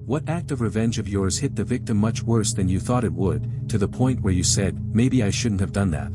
What act of revenge of yours hit the victim much worse than you thought it would, to the point where you said, maybe I shouldn't have done that?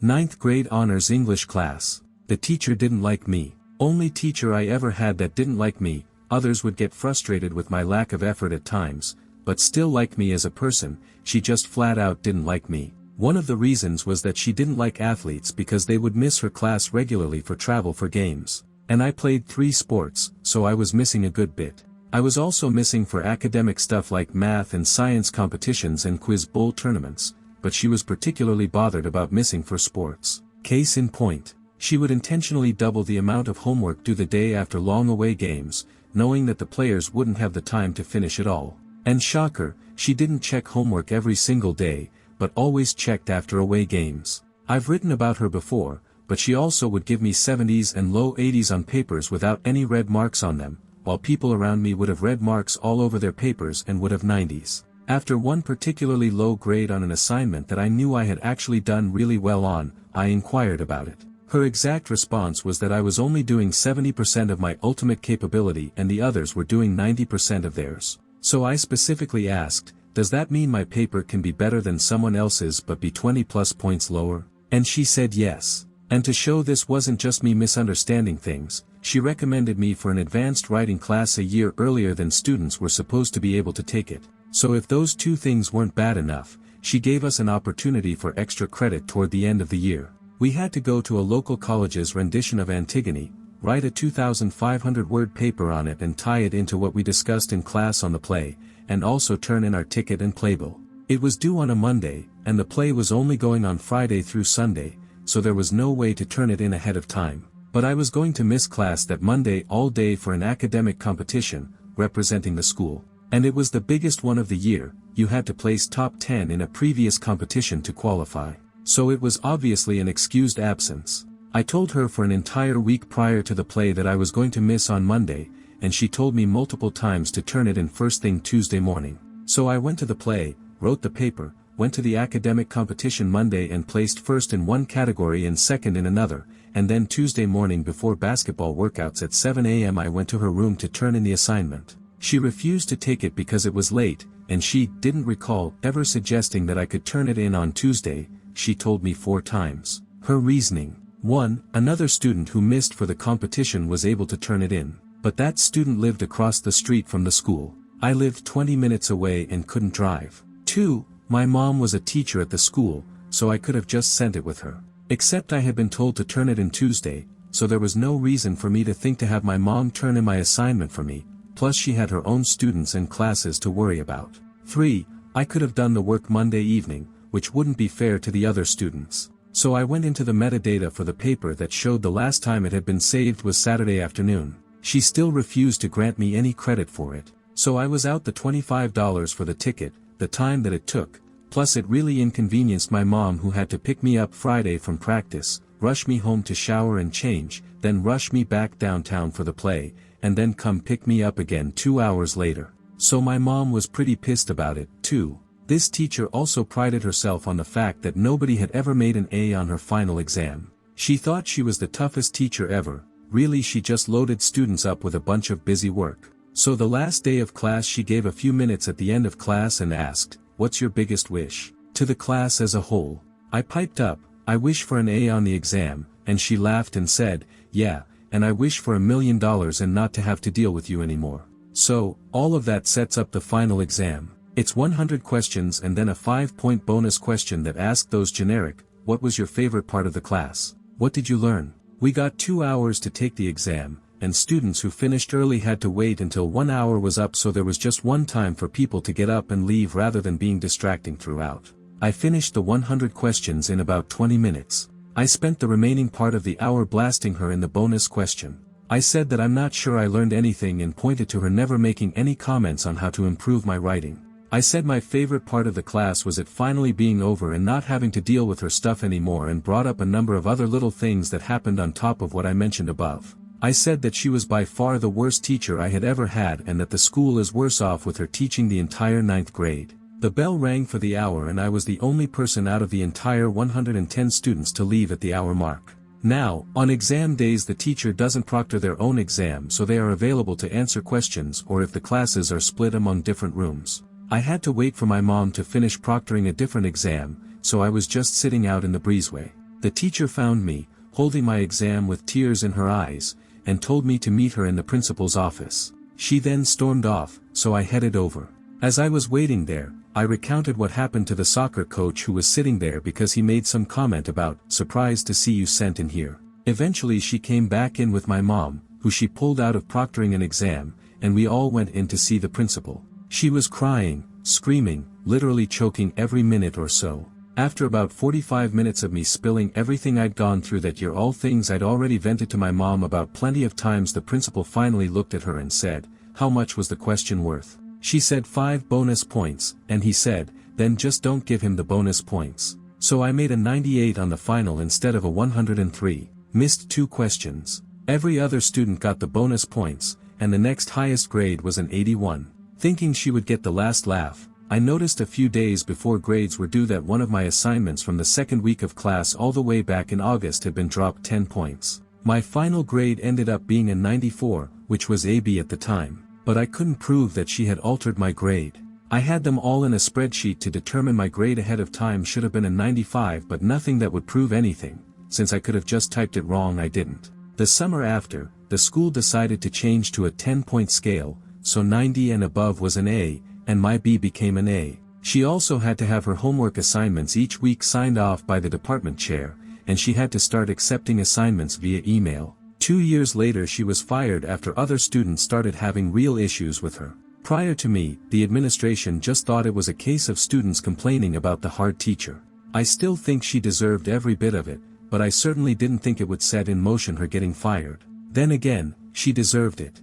9th grade honors English class. The teacher didn't like me. Only teacher I ever had that didn't like me. Others would get frustrated with my lack of effort at times, but still like me as a person. She just flat out didn't like me. One of the reasons was that she didn't like athletes because they would miss her class regularly for travel for games. And I played 3 sports, so I was missing a good bit. I was also missing for academic stuff like math and science competitions and quiz bowl tournaments, but she was particularly bothered about missing for sports. Case in point, she would intentionally double the amount of homework due the day after long away games, knowing that the players wouldn't have the time to finish it all. And shocker, she didn't check homework every single day, but always checked after away games. I've written about her before, but she also would give me 70s and low 80s on papers without any red marks on them, while people around me would have red marks all over their papers and would have 90s. After one particularly low grade on an assignment that I knew I had actually done really well on, I inquired about it. Her exact response was that I was only doing 70% of my ultimate capability and the others were doing 90% of theirs. So I specifically asked, does that mean my paper can be better than someone else's but be 20 plus points lower? And she said yes. And to show this wasn't just me misunderstanding things, she recommended me for an advanced writing class a year earlier than students were supposed to be able to take it. So if those 2 things weren't bad enough, she gave us an opportunity for extra credit toward the end of the year. We had to go to a local college's rendition of Antigone, write a 2,500-word paper on it and tie it into what we discussed in class on the play, and also turn in our ticket and playbill. It was due on a Monday, and the play was only going on Friday through Sunday, so there was no way to turn it in ahead of time. But I was going to miss class that Monday all day for an academic competition, representing the school. And it was the biggest one of the year. You had to place top 10 in a previous competition to qualify. So it was obviously an excused absence. I told her for an entire week prior to the play that I was going to miss on Monday, and she told me multiple times to turn it in first thing Tuesday morning. So I went to the play, wrote the paper, went to the academic competition Monday and placed first in one category and second in another, and then Tuesday morning before basketball workouts at 7 a.m. I went to her room to turn in the assignment. She refused to take it because it was late, and she didn't recall ever suggesting that I could turn it in on Tuesday. She told me 4 times. Her reasoning: 1. Another student who missed for the competition was able to turn it in, but that student lived across the street from the school. I lived 20 minutes away and couldn't drive. 2. My mom was a teacher at the school, so I could have just sent it with her. Except I had been told to turn it in Tuesday, so there was no reason for me to think to have my mom turn in my assignment for me, plus she had her own students and classes to worry about. 3. I could have done the work Monday evening, which wouldn't be fair to the other students. So I went into the metadata for the paper that showed the last time it had been saved was Saturday afternoon. She still refused to grant me any credit for it. So I was out the $25 for the ticket, the time that it took, plus it really inconvenienced my mom who had to pick me up Friday from practice, rush me home to shower and change, then rush me back downtown for the play, and then come pick me up again 2 hours later. So my mom was pretty pissed about it, too. This teacher also prided herself on the fact that nobody had ever made an A on her final exam. She thought she was the toughest teacher ever. Really, she just loaded students up with a bunch of busy work. So the last day of class she gave a few minutes at the end of class and asked, "What's your biggest wish?" to the class as a whole. I piped up, "I wish for an A on the exam," and she laughed and said, "Yeah, and I wish for $1 million and not to have to deal with you anymore." So, all of that sets up the final exam. It's 100 questions and then a 5-point bonus question that asked those generic, "What was your favorite part of the class? What did you learn?" We got 2 hours to take the exam, and students who finished early had to wait until 1 hour was up, so there was just one time for people to get up and leave rather than being distracting throughout. I finished the 100 questions in about 20 minutes. I spent the remaining part of the hour blasting her in the bonus question. I said that I'm not sure I learned anything and pointed to her never making any comments on how to improve my writing. I said my favorite part of the class was it finally being over and not having to deal with her stuff anymore, and brought up a number of other little things that happened on top of what I mentioned above. I said that she was by far the worst teacher I had ever had and that the school is worse off with her teaching the entire 9th grade. The bell rang for the hour and I was the only person out of the entire 110 students to leave at the hour mark. Now, on exam days the teacher doesn't proctor their own exam, so they are available to answer questions or if the classes are split among different rooms. I had to wait for my mom to finish proctoring a different exam, so I was just sitting out in the breezeway. The teacher found me, holding my exam with tears in her eyes, and told me to meet her in the principal's office. She then stormed off, so I headed over. As I was waiting there, I recounted what happened to the soccer coach who was sitting there because he made some comment about, "Surprised to see you sent in here." Eventually she came back in with my mom, who she pulled out of proctoring an exam, and we all went in to see the principal. She was crying, screaming, literally choking every minute or so. After about 45 minutes of me spilling everything I'd gone through that year, all things I'd already vented to my mom about plenty of times, the principal finally looked at her and said, "How much was the question worth?" She said 5 bonus points, and he said, "Then just don't give him the bonus points." So I made a 98 on the final instead of a 103, missed 2 questions. Every other student got the bonus points, and the next highest grade was an 81. Thinking she would get the last laugh, I noticed a few days before grades were due that one of my assignments from the second week of class all the way back in August had been dropped 10 points. My final grade ended up being a 94, which was AB at the time. But I couldn't prove that she had altered my grade. I had them all in a spreadsheet to determine my grade ahead of time should have been a 95, but nothing that would prove anything. Since I could have just typed it wrong, I didn't. The summer after, the school decided to change to a 10-point scale, so 90 and above was an A, and my B became an A. She also had to have her homework assignments each week signed off by the department chair, and she had to start accepting assignments via email. 2 years later she was fired after other students started having real issues with her. Prior to me, the administration just thought it was a case of students complaining about the hard teacher. I still think she deserved every bit of it, but I certainly didn't think it would set in motion her getting fired. Then again, she deserved it.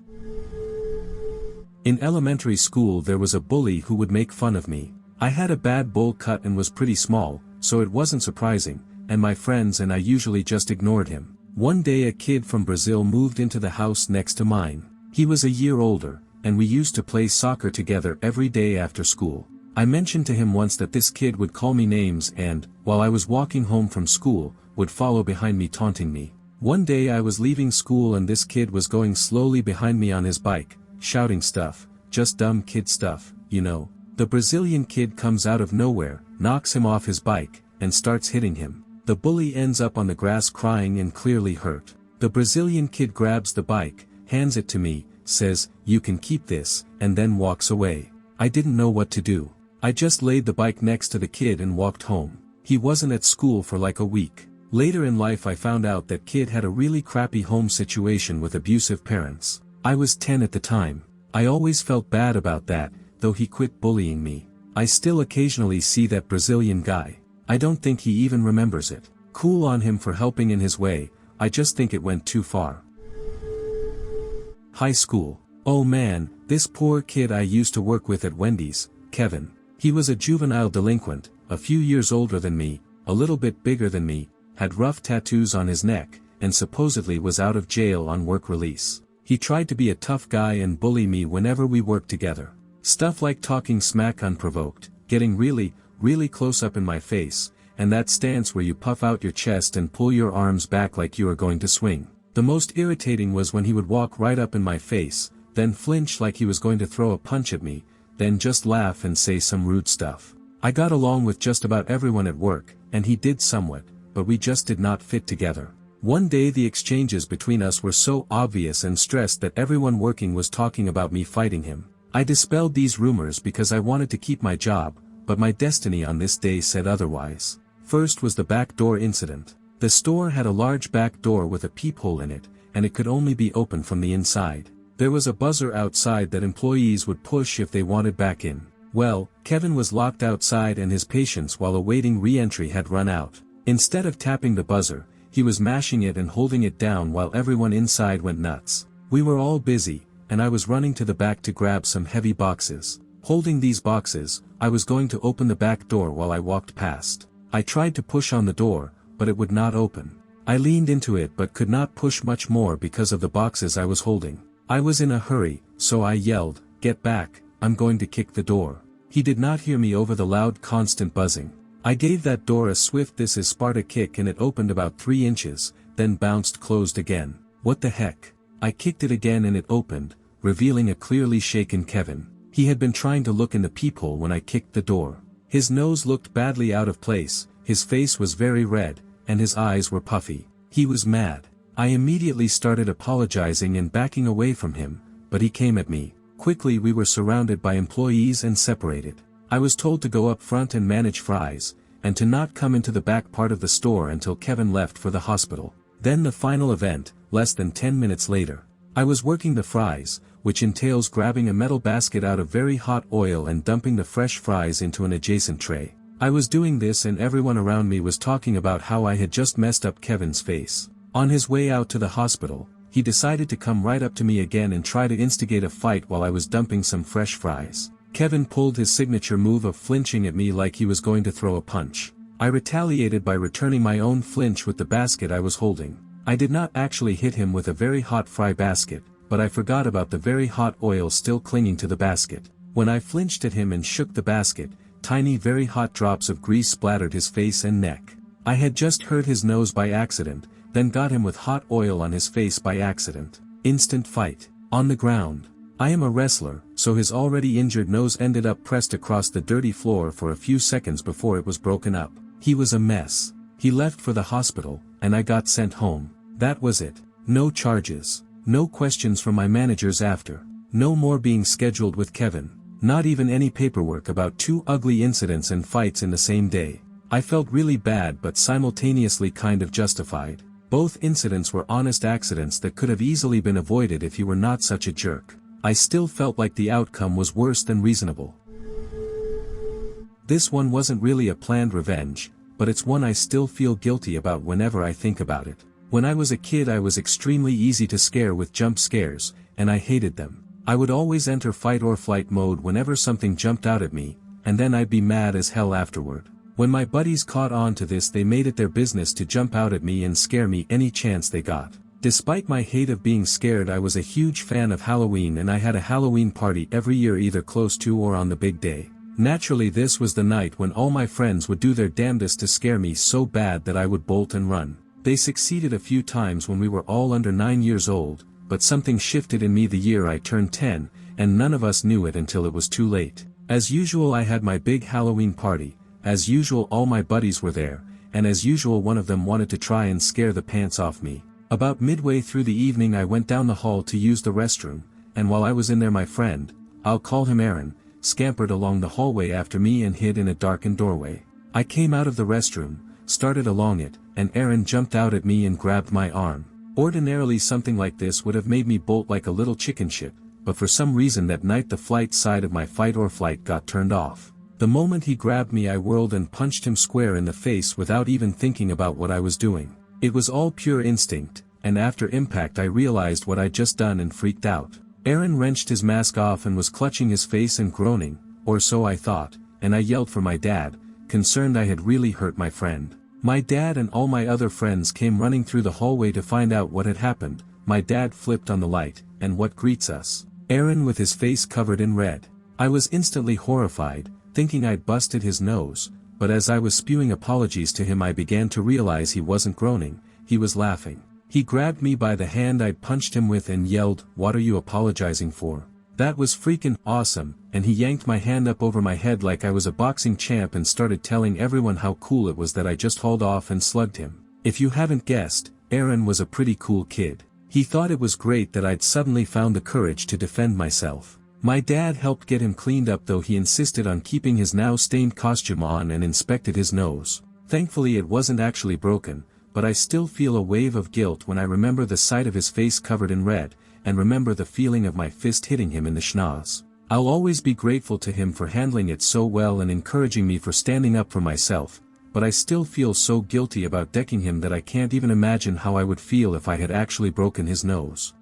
In elementary school there was a bully who would make fun of me. I had a bad bowl cut and was pretty small, so it wasn't surprising, and my friends and I usually just ignored him. One day a kid from Brazil moved into the house next to mine. He was a year older, and we used to play soccer together every day after school. I mentioned to him once that this kid would call me names and, while I was walking home from school, would follow behind me taunting me. One day I was leaving school and this kid was going slowly behind me on his bike, shouting stuff, just dumb kid stuff, you know. The Brazilian kid comes out of nowhere, knocks him off his bike, and starts hitting him. The bully ends up on the grass crying and clearly hurt. The Brazilian kid grabs the bike, hands it to me, says, "You can keep this," and then walks away. I didn't know what to do. I just laid the bike next to the kid and walked home. He wasn't at school for like a week. Later in life I found out that kid had a really crappy home situation with abusive parents. I was 10 at the time. I always felt bad about that, though he quit bullying me. I still occasionally see that Brazilian guy. I don't think he even remembers it. Cool on him for helping in his way, I just think it went too far. High school. Oh man, this poor kid I used to work with at Wendy's, Kevin. He was a juvenile delinquent, a few years older than me, a little bit bigger than me, had rough tattoos on his neck, and supposedly was out of jail on work release. He tried to be a tough guy and bully me whenever we worked together. Stuff like talking smack unprovoked, getting really close up in my face, and that stance where you puff out your chest and pull your arms back like you are going to swing. The most irritating was when he would walk right up in my face, then flinch like he was going to throw a punch at me, then just laugh and say some rude stuff. I got along with just about everyone at work, and he did somewhat, but we just did not fit together. One day the exchanges between us were so obvious and stressed that everyone working was talking about me fighting him. I dispelled these rumors because I wanted to keep my job, but my destiny on this day said otherwise. First was the back door incident. The store had a large back door with a peephole in it, and it could only be opened from the inside. There was a buzzer outside that employees would push if they wanted back in. Well, Kevin was locked outside and his patience while awaiting re-entry had run out. Instead of tapping the buzzer, he was mashing it and holding it down while everyone inside went nuts. We were all busy, and I was running to the back to grab some heavy boxes. Holding these boxes, I was going to open the back door while I walked past. I tried to push on the door, but it would not open. I leaned into it but could not push much more because of the boxes I was holding. I was in a hurry, so I yelled, "Get back, I'm going to kick the door." He did not hear me over the loud constant buzzing. I gave that door a swift "This is Sparta" kick and it opened about 3 inches, then bounced closed again. What the heck? I kicked it again and it opened, revealing a clearly shaken Kevin. He had been trying to look in the peephole when I kicked the door. His nose looked badly out of place, his face was very red, and his eyes were puffy. He was mad. I immediately started apologizing and backing away from him, but he came at me. Quickly we were surrounded by employees and separated. I was told to go up front and manage fries, and to not come into the back part of the store until Kevin left for the hospital. Then the final event, less than 10 minutes later. I was working the fries, which entails grabbing a metal basket out of very hot oil and dumping the fresh fries into an adjacent tray. I was doing this and everyone around me was talking about how I had just messed up Kevin's face. On his way out to the hospital, he decided to come right up to me again and try to instigate a fight while I was dumping some fresh fries. Kevin pulled his signature move of flinching at me like he was going to throw a punch. I retaliated by returning my own flinch with the basket I was holding. I did not actually hit him with a very hot fry basket, but I forgot about the very hot oil still clinging to the basket. When I flinched at him and shook the basket, tiny very hot drops of grease splattered his face and neck. I had just hurt his nose by accident, then got him with hot oil on his face by accident. Instant fight. On the ground. I am a wrestler, so his already injured nose ended up pressed across the dirty floor for a few seconds before it was broken up. He was a mess. He left for the hospital, and I got sent home. That was it. No charges. No questions from my managers after. No more being scheduled with Kevin. Not even any paperwork about 2 ugly incidents and fights in the same day. I felt really bad but simultaneously kind of justified. Both incidents were honest accidents that could have easily been avoided if you were not such a jerk. I still felt like the outcome was worse than reasonable. This one wasn't really a planned revenge, but it's one I still feel guilty about whenever I think about it. When I was a kid I was extremely easy to scare with jump scares, and I hated them. I would always enter fight or flight mode whenever something jumped out at me, and then I'd be mad as hell afterward. When my buddies caught on to this they made it their business to jump out at me and scare me any chance they got. Despite my hate of being scared I was a huge fan of Halloween and I had a Halloween party every year either close to or on the big day. Naturally this was the night when all my friends would do their damnedest to scare me so bad that I would bolt and run. They succeeded a few times when we were all under 9 years old, but something shifted in me the year I turned 10, and none of us knew it until it was too late. As usual I had my big Halloween party, as usual all my buddies were there, and as usual one of them wanted to try and scare the pants off me. About midway through the evening I went down the hall to use the restroom, and while I was in there my friend, I'll call him Aaron, scampered along the hallway after me and hid in a darkened doorway. I came out of the restroom, started along it, and Aaron jumped out at me and grabbed my arm. Ordinarily something like this would have made me bolt like a little chicken shit, but for some reason that night the flight side of my fight or flight got turned off. The moment he grabbed me I whirled and punched him square in the face without even thinking about what I was doing. It was all pure instinct, and after impact I realized what I'd just done and freaked out. Aaron wrenched his mask off and was clutching his face and groaning, or so I thought, and I yelled for my dad, concerned I had really hurt my friend. My dad and all my other friends came running through the hallway to find out what had happened. My dad flipped on the light, and what greets us? Aaron with his face covered in red. I was instantly horrified, thinking I'd busted his nose, but as I was spewing apologies to him I began to realize he wasn't groaning, he was laughing. He grabbed me by the hand I'd punched him with and yelled, "What are you apologizing for?" That was freaking awesome, and he yanked my hand up over my head like I was a boxing champ and started telling everyone how cool it was that I just hauled off and slugged him. If you haven't guessed, Aaron was a pretty cool kid. He thought it was great that I'd suddenly found the courage to defend myself. My dad helped get him cleaned up though he insisted on keeping his now stained costume on and inspected his nose. Thankfully it wasn't actually broken, but I still feel a wave of guilt when I remember the sight of his face covered in red, and remember the feeling of my fist hitting him in the schnoz. I'll always be grateful to him for handling it so well and encouraging me for standing up for myself, but I still feel so guilty about decking him that I can't even imagine how I would feel if I had actually broken his nose.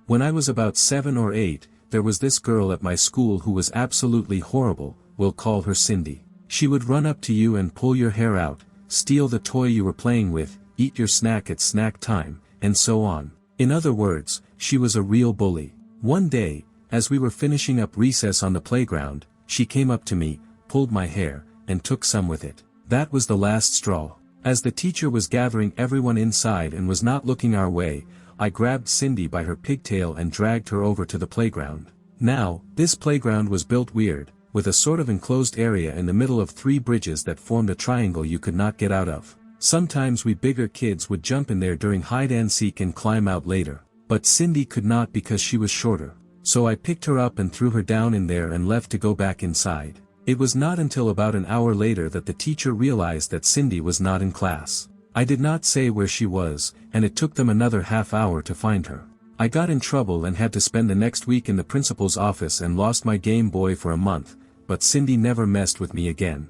When I was about 7 or 8, there was this girl at my school who was absolutely horrible. We'll call her Cindy. She would run up to you and pull your hair out, steal the toy you were playing with, eat your snack at snack time, and so on. In other words, she was a real bully. One day, as we were finishing up recess on the playground, she came up to me, pulled my hair, and took some with it. That was the last straw. As the teacher was gathering everyone inside and was not looking our way, I grabbed Cindy by her pigtail and dragged her over to the playground. Now, this playground was built weird, with a sort of enclosed area in the middle of 3 bridges that formed a triangle you could not get out of. Sometimes we bigger kids would jump in there during hide-and-seek and climb out later, but Cindy could not because she was shorter. So I picked her up and threw her down in there and left to go back inside. It was not until about an hour later that the teacher realized that Cindy was not in class. I did not say where she was, and it took them another half hour to find her. I got in trouble and had to spend the next week in the principal's office and lost my Game Boy for a month, but Cindy never messed with me again.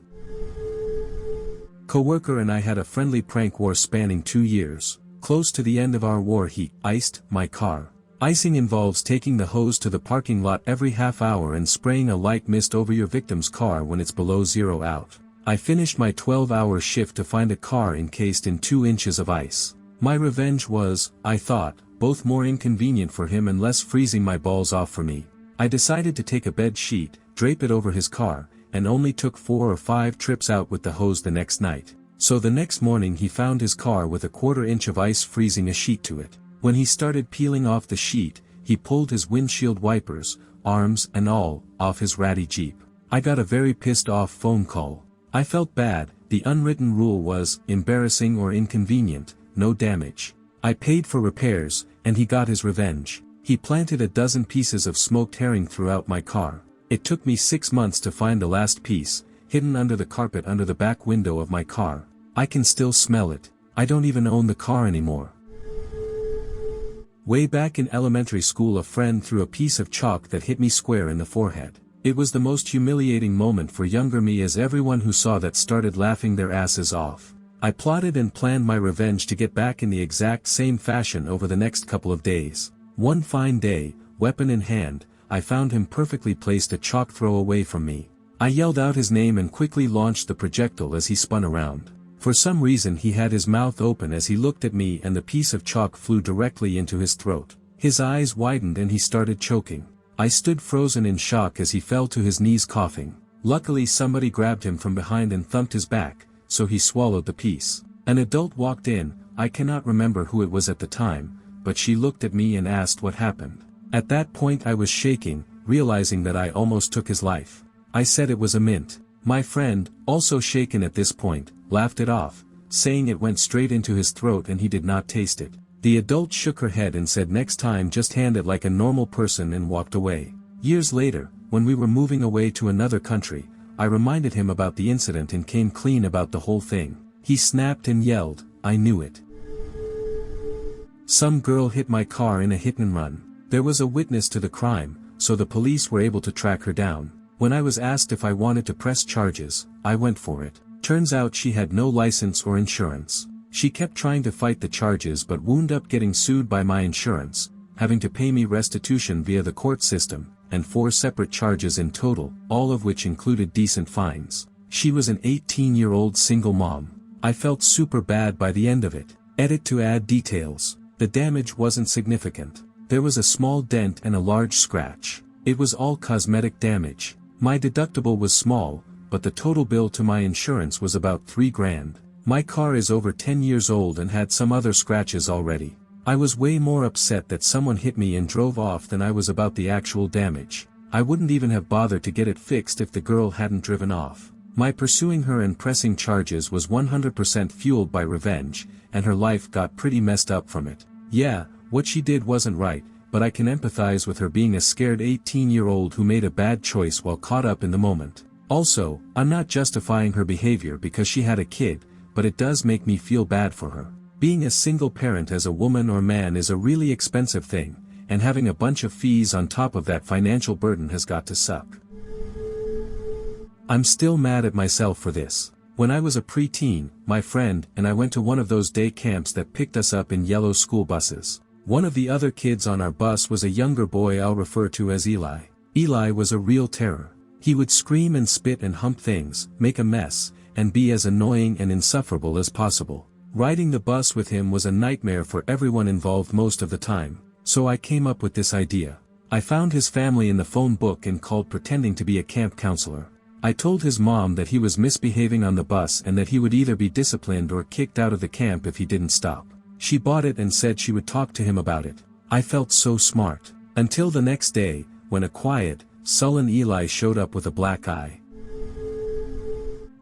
Coworker and I had a friendly prank war spanning 2 years. Close to the end of our war he iced my car. Icing involves taking the hose to the parking lot every half hour and spraying a light mist over your victim's car when it's below 0 out. I finished my 12-hour shift to find a car encased in 2 inches of ice. My revenge was, I thought, both more inconvenient for him and less freezing my balls off for me. I decided to take a bed sheet, drape it over his car, and only took 4 or 5 trips out with the hose the next night. So the next morning he found his car with a 1/4 inch of ice freezing a sheet to it. When he started peeling off the sheet, he pulled his windshield wipers, arms and all, off his ratty Jeep. I got a very pissed off phone call. I felt bad. The unwritten rule was, embarrassing or inconvenient, no damage. I paid for repairs, and he got his revenge. He planted a dozen pieces of smoked herring throughout my car. It took me 6 months to find the last piece, hidden under the carpet under the back window of my car. I can still smell it. I don't even own the car anymore. Way back in elementary school, a friend threw a piece of chalk that hit me square in the forehead. It was the most humiliating moment for younger me, as everyone who saw that started laughing their asses off. I plotted and planned my revenge to get back in the exact same fashion over the next couple of days. One fine day, weapon in hand, I found him perfectly placed a chalk throw away from me. I yelled out his name and quickly launched the projectile as he spun around. For some reason he had his mouth open as he looked at me, and the piece of chalk flew directly into his throat. His eyes widened and he started choking. I stood frozen in shock as he fell to his knees coughing. Luckily somebody grabbed him from behind and thumped his back, so he swallowed the piece. An adult walked in. I cannot remember who it was at the time, but she looked at me and asked what happened. At that point I was shaking, realizing that I almost took his life. I said it was a mint. My friend, also shaken at this point, laughed it off, saying it went straight into his throat and he did not taste it. The adult shook her head and said next time just hand it like a normal person, and walked away. Years later, when we were moving away to another country, I reminded him about the incident and came clean about the whole thing. He snapped and yelled, "I knew it." Some girl hit my car in a hit and run. There was a witness to the crime, so the police were able to track her down. When I was asked if I wanted to press charges, I went for it. Turns out she had no license or insurance. She kept trying to fight the charges but wound up getting sued by my insurance, having to pay me restitution via the court system, and 4 separate charges in total, all of which included decent fines. She was an 18-year-old single mom. I felt super bad by the end of it. Edit to add details. The damage wasn't significant. There was a small dent and a large scratch. It was all cosmetic damage. My deductible was small, but the total bill to my insurance was about $3,000. My car is over 10 years old and had some other scratches already. I was way more upset that someone hit me and drove off than I was about the actual damage. I wouldn't even have bothered to get it fixed if the girl hadn't driven off. My pursuing her and pressing charges was 100% fueled by revenge, and her life got pretty messed up from it. Yeah, what she did wasn't right, but I can empathize with her being a scared 18-year-old who made a bad choice while caught up in the moment. Also, I'm not justifying her behavior because she had a kid, but it does make me feel bad for her. Being a single parent as a woman or man is a really expensive thing, and having a bunch of fees on top of that financial burden has got to suck. I'm still mad at myself for this. When I was a preteen, my friend and I went to one of those day camps that picked us up in yellow school buses. One of the other kids on our bus was a younger boy I'll refer to as Eli. Eli was a real terror. He would scream and spit and hump things, make a mess, and be as annoying and insufferable as possible. Riding the bus with him was a nightmare for everyone involved most of the time, so I came up with this idea. I found his family in the phone book and called pretending to be a camp counselor. I told his mom that he was misbehaving on the bus and that he would either be disciplined or kicked out of the camp if he didn't stop. She bought it and said she would talk to him about it. I felt so smart. Until the next day, when a quiet, sullen Eli showed up with a black eye.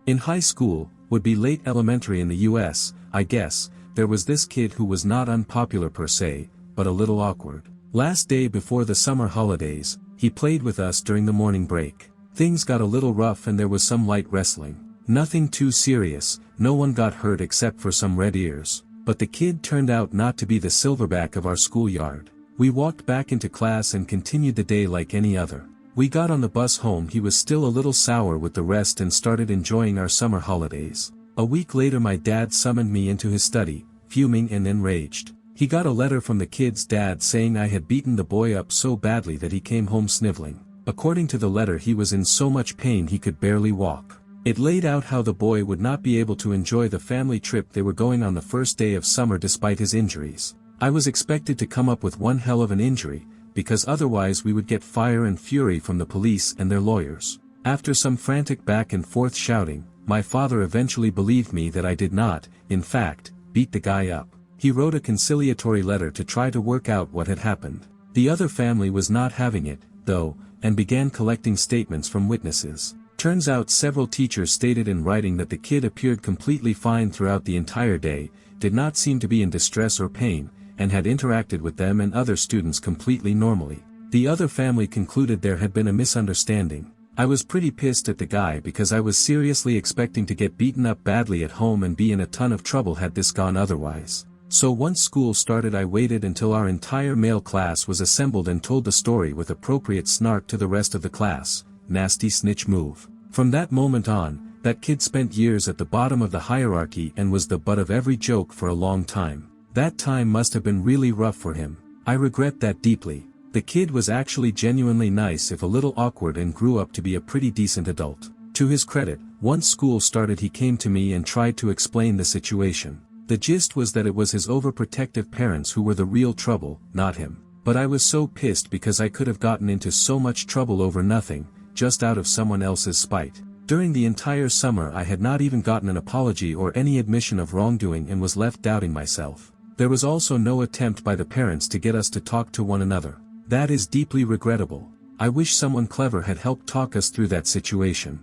In high school, would be late elementary in the US, I guess, there was this kid who was not unpopular per se, but a little awkward. Last day before the summer holidays, he played with us during the morning break. Things got a little rough and there was some light wrestling. Nothing too serious, no one got hurt except for some red ears. But the kid turned out not to be the silverback of our schoolyard. We walked back into class and continued the day like any other. We got on the bus home. He was still a little sour with the rest and started enjoying our summer holidays. A week later my dad summoned me into his study, fuming and enraged. He got a letter from the kid's dad saying I had beaten the boy up so badly that he came home sniveling. According to the letter, he was in so much pain he could barely walk. It laid out how the boy would not be able to enjoy the family trip they were going on the first day of summer despite his injuries. I was expected to come up with one hell of an injury, because otherwise we would get fire and fury from the police and their lawyers. After some frantic back and forth shouting, my father eventually believed me that I did not, in fact, beat the guy up. He wrote a conciliatory letter to try to work out what had happened. The other family was not having it, though, and began collecting statements from witnesses. Turns out several teachers stated in writing that the kid appeared completely fine throughout the entire day, did not seem to be in distress or pain, and had interacted with them and other students completely normally. The other family concluded there had been a misunderstanding. I was pretty pissed at the guy because I was seriously expecting to get beaten up badly at home and be in a ton of trouble had this gone otherwise. So once school started I waited until our entire male class was assembled and told the story with appropriate snark to the rest of the class. Nasty snitch move. From that moment on, that kid spent years at the bottom of the hierarchy and was the butt of every joke for a long time. That time must have been really rough for him. I regret that deeply. The kid was actually genuinely nice if a little awkward and grew up to be a pretty decent adult. To his credit, once school started he came to me and tried to explain the situation. The gist was that it was his overprotective parents who were the real trouble, not him. But I was so pissed because I could have gotten into so much trouble over nothing, just out of someone else's spite. During the entire summer I had not even gotten an apology or any admission of wrongdoing and was left doubting myself. There was also no attempt by the parents to get us to talk to one another. That is deeply regrettable. I wish someone clever had helped talk us through that situation.